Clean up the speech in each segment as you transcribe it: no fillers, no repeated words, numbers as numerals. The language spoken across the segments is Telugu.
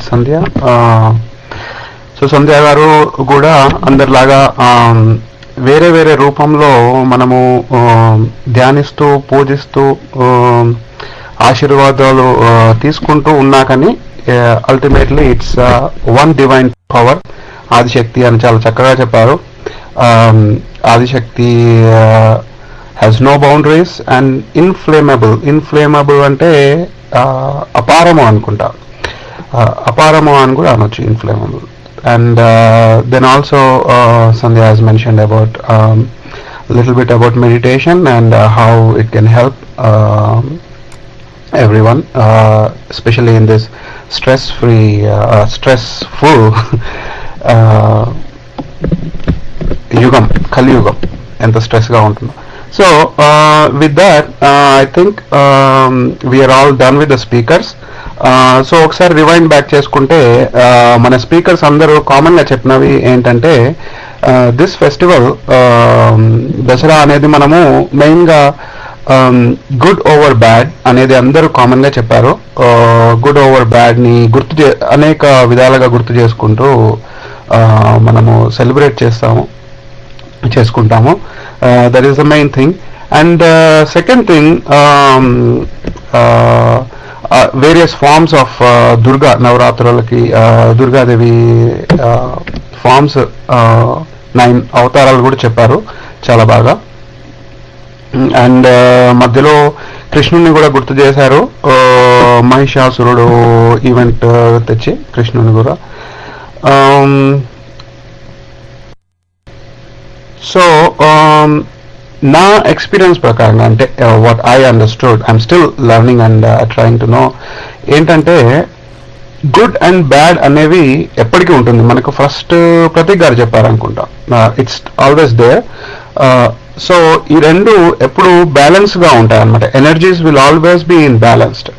సంధ్య. సో సంధ్య గారు కూడా అందరిలాగా వేరే వేరే రూపంలో మనము ధ్యానిస్తూ పూజిస్తూ ఆశీర్వాదాలు తీసుకుంటూ ఉన్నా కానీ ultimately it's one divine power, Adishakti అని చాలా చక్కగా చెప్పారు. Adishakti has no boundaries and inflammable అంటే అపారము అనుకుంటా, అపారము అని కూడా అనొచ్చు, inflammable. And then also Sandhya has mentioned about little bit about meditation and how it can help everyone, especially in this stressful yugam, Kali Yugam, enta stress ga untundo. So with that I think we are all done with the speakers. So ఒకసారి రివైండ్ బ్యాక్ చేసుకుంటే మన స్పీకర్స్ అందరూ కామన్గా చెప్పినవి ఏంటంటే దిస్ ఫెస్టివల్ దసరా అనేది మనము మెయిన్గా గుడ్ ఓవర్ బ్యాడ్ అనేది అందరూ కామన్గా చెప్పారు. గుడ్ ఓవర్ బ్యాడ్ని అనేక విధాలుగా గుర్తు చేసుకుంటూ మనము సెలబ్రేట్ చేసుకుంటాము. That is the main thing. And second thing, various forms of Durga నవరాత్రులకి దుర్గాదేవి ఫార్మ్స్ 9 అవతారాలు కూడా చెప్పారు చాలా బాగా. అండ్ మధ్యలో కృష్ణుని కూడా గుర్తు చేశారు, మహిషాసురుడు ఈవెంట్ తెచ్చి కృష్ణుని కూడా. సో నా ఎక్స్పీరియన్స్ ప్రకారంగా అంటే what I understood, I'm still learning and trying to know, ఏంటంటే గుడ్ అండ్ బ్యాడ్ అనేవి ఎప్పటికీ ఉంటుంది. మనకు ఫస్ట్ ప్రతీక్ గారు చెప్పారనుకుంటా, ఇట్స్ ఆల్వేస్ దేర్. సో ఈ రెండు ఎప్పుడు బ్యాలెన్స్గా ఉంటాయి అన్నమాట. Energies will always be in balanced.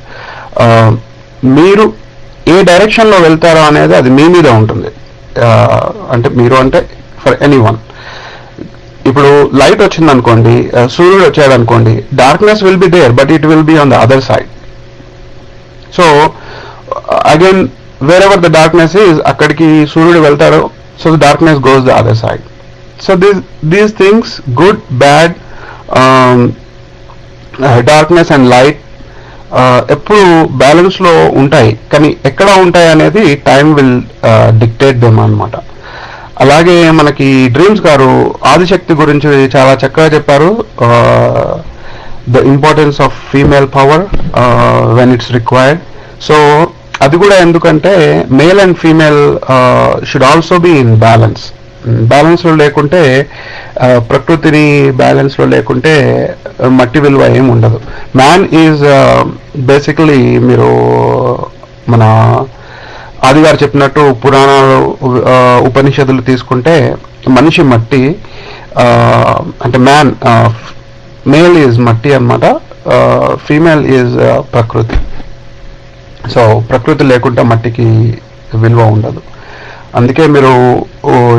మీరు ఏ డైరెక్షన్లో వెళ్తారో అనేది అది మీ మీద ఉంటుంది. అంటే మీరు అంటే ఫర్ ఎనీ వన్. ఇప్పుడు లైట్ వచ్చింది అనుకోండి, సూర్యుడు వచ్చాడు అనుకోండి, darkness will be there but it will be on the other side. So again where ever the darkness is, అక్కడికి సూర్యుడు వెళ్తాడు, so the darkness goes the other side. So these things, good bad, darkness and light ఎప్పుడు బ్యాలెన్స్లో ఉంటాయి. కానీ ఎక్కడ ఉంటాయి అనేది టైం విల్ డిక్టేట్ దెమ్ అన్నమాట. అలాగే మనకి డ్రీమ్స్ గారు ఆదిశక్తి గురించి చాలా చక్కగా చెప్పారు. The importance of female power when it's required. So అది కూడా ఎందుకంటే male and female should also be in balance. బ్యాలెన్స్లో లేకుంటే, ప్రకృతిని బ్యాలెన్స్లో లేకుంటే మట్టి విలువ ఏమి ఉండదు. మ్యాన్ ఈజ్ బేసికలీ, మీరు మన ఆది గారు చెప్పినట్టు పురాణాలు ఉపనిషత్తులు తీసుకుంటే మనిషి మట్టి, అంటే మ్యాన్, మేల్ ఈజ్ మట్టి అన్నమాట, ఫీమేల్ ఈజ్ ప్రకృతి. సో ప్రకృతి లేకుండా మట్టికి విలువ ఉండదు. అందుకే మీరు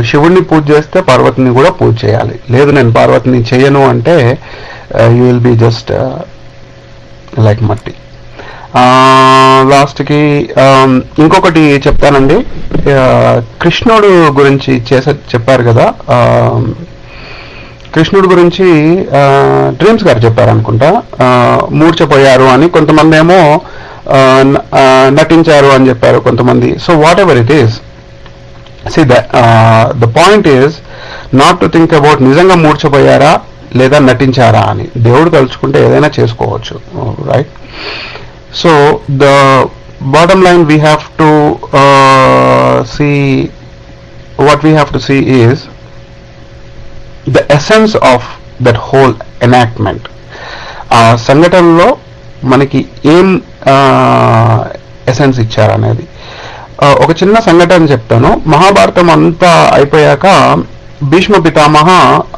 శివుణ్ణి పూజ చేస్తే పార్వతిని కూడా పూజ చేయాలి. లేదు నేను పార్వతిని చేయను అంటే you will be just like మట్టి. లాస్ట్కి ఇంకొకటి చెప్తానండి. కృష్ణుడు గురించి చెప్పారు కదా, కృష్ణుడు గురించి డ్రీమ్స్ గారు చెప్పారు అనుకుంటా, మూర్చపోయారు అని. కొంతమంది ఏమో నటించారు అని చెప్పారు కొంతమంది. So what ever it is, see the point is not to think about నిజంగా మూర్చపోయారా లేదా నటించారా అని. దేవుడు తలుచుకుంటే ఏదైనా చేసుకోవచ్చు, right? So the bottom line we have to see, what we have to see is the essence of that whole enactment. ఆ సంఘటనలో మనకి ఏం ఎసెన్స్ ఇచ్చారనేది. ఒక చిన్న సంఘటన చెప్తాను. మహాభారతం అంతా అయిపోయాక భీష్మ పితామహ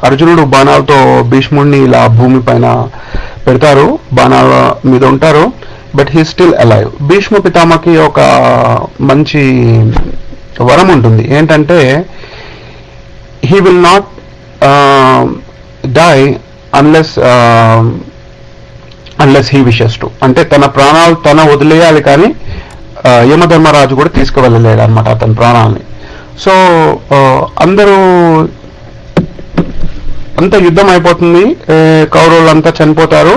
అర్జునుడు బాణాలతో భీష్ముడిని ఇలా భూమి పైన పెడతారు, బాణాల మీద ఉంటారు, but he still alive. Bhishma పితామహకి ఒక మంచి వరం ఉంటుంది, ఏంటంటే he will not die unless he wishes to. అంటే తన ప్రాణాలు తన వదిలేయాలి, కానీ యమధర్మరాజు కూడా తీసుకువెళ్ళలేడు అనమాట అతని ప్రాణాలని. సో అందరూ అంత యుద్ధం అయిపోతుంది, కౌరవులంతా చనిపోతారు.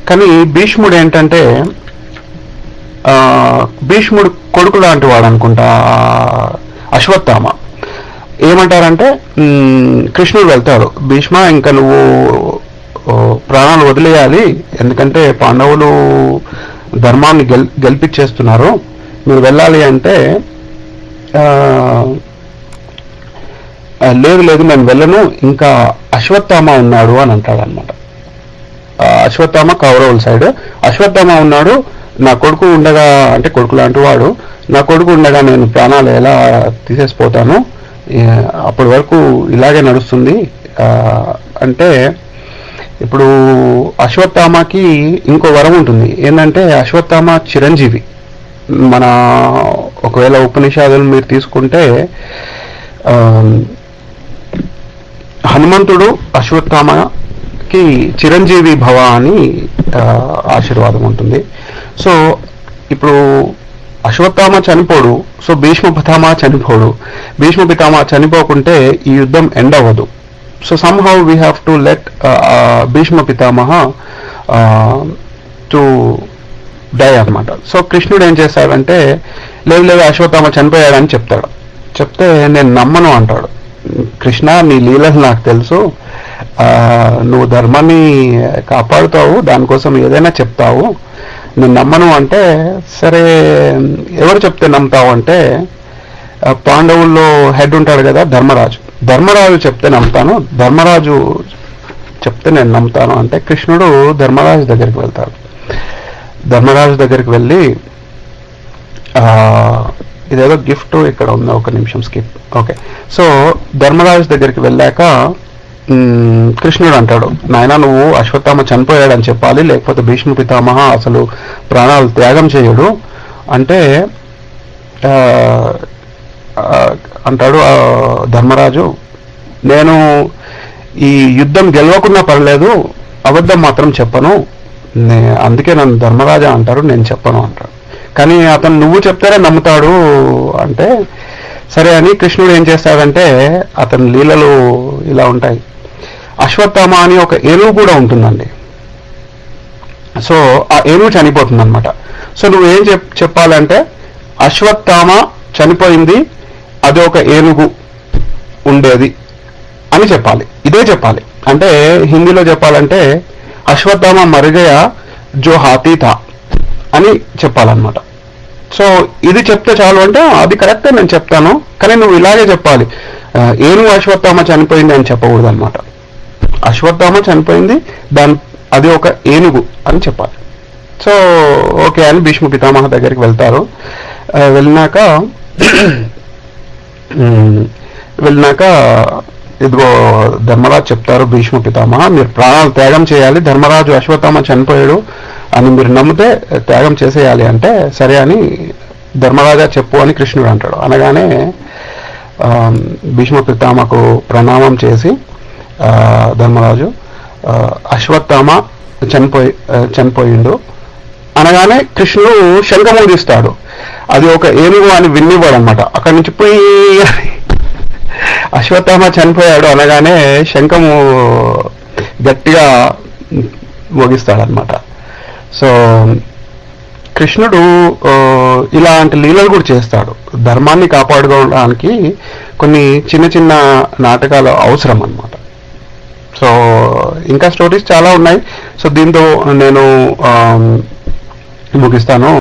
కానీ భీష్ముడు ఏంటంటే భీష్ముడు కొడుకు లాంటి వాడు అనుకుంటా అశ్వత్థామ. ఏమంటారంటే కృష్ణుడు వెళ్తాడు, భీష్మ ఇంకా నువ్వు ప్రాణాలు వదిలేయాలి, ఎందుకంటే పాండవులు ధర్మాన్ని గెలిపించేస్తున్నారు, మీరు వెళ్ళాలి అంటే లేదు లేదు నేను వెళ్ళను, ఇంకా అశ్వత్థామ ఉన్నాడు అని అంటాడు అనమాట. అశ్వత్థామ కౌరవుల సైడ్. అశ్వత్థామ ఉన్నాడు, నా కొడుకు ఉండగా, అంటే కొడుకు లాంటి వాడు, నా కొడుకు ఉండగా నేను ప్రాణాలు ఎలా తీసేసిపోతాను, అప్పటి వరకు ఇలాగే నడుస్తుంది అంటే. ఇప్పుడు అశ్వత్థామకి ఇంకో వరం ఉంటుంది, ఏంటంటే అశ్వత్థామ చిరంజీవి. మన ఒకవేళ ఉపనిషాదులు మీరు తీసుకుంటే హనుమంతుడు అశ్వత్థామకి చిరంజీవి భవ అని ఆశీర్వాదం ఉంటుంది. సో ఇప్పుడు అశ్వత్థామ చనిపోడు, సో భీష్మ పితామహ చనిపోడు. భీష్మ పితామహ చనిపోకుంటే ఈ యుద్ధం ఎండ్ అవ్వదు. So somehow we have to let Bhishma Pitamah to die అనమాట. సో కృష్ణుడు ఏం చేశాడంటే లేదు లేదు అశ్వత్థామ చనిపోయాడని చెప్తాడు. చెప్తే నేను నమ్మను అంటాడు. కృష్ణ నీ లీలలు నాకు తెలుసు, నువ్వు ధర్మాన్ని కాపాడుతావు, దానికోసం ఏదైనా చెప్తావు, నేను నమ్మను అంటే, సరే ఎవరు చెప్తే నమ్ముతావు అంటే పాండవుల్లో హెడ్ ఉంటాడు కదా ధర్మరాజు, ధర్మరాజు చెప్తే నమ్ముతాను, ధర్మరాజు చెప్తే నేను నమ్ముతాను అంటే కృష్ణుడు ధర్మరాజు దగ్గరికి వెళ్తాడు. ధర్మరాజు దగ్గరికి వెళ్ళి ఇదేదో గిఫ్ట్ ఇక్కడ ఉంది, ఒక నిమిషం స్కిప్. ఓకే, సో ధర్మరాజు దగ్గరికి వెళ్ళాక కృష్ణుడు అంటాడు, నాయన నువ్వు అశ్వత్థామ చనిపోయాడని చెప్పాలి, లేకపోతే భీష్మ పితామహ అసలు ప్రాణాలు త్యాగం చేయడు అంటే అంటాడు ధర్మరాజు, నేను ఈ యుద్ధం గెలవకున్నా పర్లేదు, అబద్ధం మాత్రం చెప్పను, అందుకే నన్ను ధర్మరాజా అంటారు, నేను చెప్పను అంటాడు. కానీ అతను నువ్వు చెప్తారే నమ్ముతాడు అంటే సరే అని కృష్ణుడు ఏం చేస్తాడంటే, అతని లీలలు ఇలా ఉంటాయి. అశ్వత్థామ అని ఒక ఏనుగు కూడా ఉంటుందండి. సో ఆ ఏనుగు చనిపోతుంది అనమాట. సో నువ్వు ఏం చెప్పాలంటే అశ్వత్థామ చనిపోయింది, అది ఒక ఏనుగు ఉండేది అని చెప్పాలి. ఇదే చెప్పాలి. అంటే హిందీలో చెప్పాలంటే అశ్వత్థామ మరిగయా జో హాతీ థా అని చెప్పాలన్నమాట. సో ఇది చెప్తే చాలు అంటే అది కరెక్టే నేను చెప్తాను, కానీ నువ్వు ఇలాగే చెప్పాలి, ఏనుగు అశ్వత్థామ చనిపోయింది అని చెప్పకూడదు అనమాట. అశ్వత్థామ చనిపోయింది, అది ఒక ఏనుగు అని చెప్పాలి. సో ఓకే అని భీష్మ పితామహ దగ్గరికి వెళ్తారు. వెళ్ళినాక ఇదిగో ధర్మరాజు చెప్తారు, భీష్మ పితామహ మీరు ప్రాణాలు త్యాగం చేయాలి, ధర్మరాజు అశ్వత్థామ చనిపోయాడు అని మీరు నమ్మితే త్యాగం చేసేయాలి అంటే సరే అని ధర్మరాజా చెప్పు అని కృష్ణుడు అంటాడు. అనగానే భీష్మ పితామహకు ప్రణామం చేసి ధర్మరాజు అశ్వత్థామ చనిపోయిండు అనగానే కృష్ణుడు శంఖమూదిస్తాడు. అది ఒక ఏనుగు అని విన్నివ్వడు అనమాట. అక్కడి నుంచి పోయి అశ్వత్థామ చనిపోయాడు అనగానే శంఖము గట్టిగా మోగిస్తాడనమాట. సో కృష్ణుడు ఇలాంటి లీలలు కూడా చేస్తాడు. ధర్మాన్ని కాపాడుకోవడానికి కొన్ని చిన్న చిన్న నాటకాలు అవసరం అన్నమాట. సో ఇంకా స్టోరీస్ చాలా ఉన్నాయి. సో దీంతో నేను ముగిస్తాను.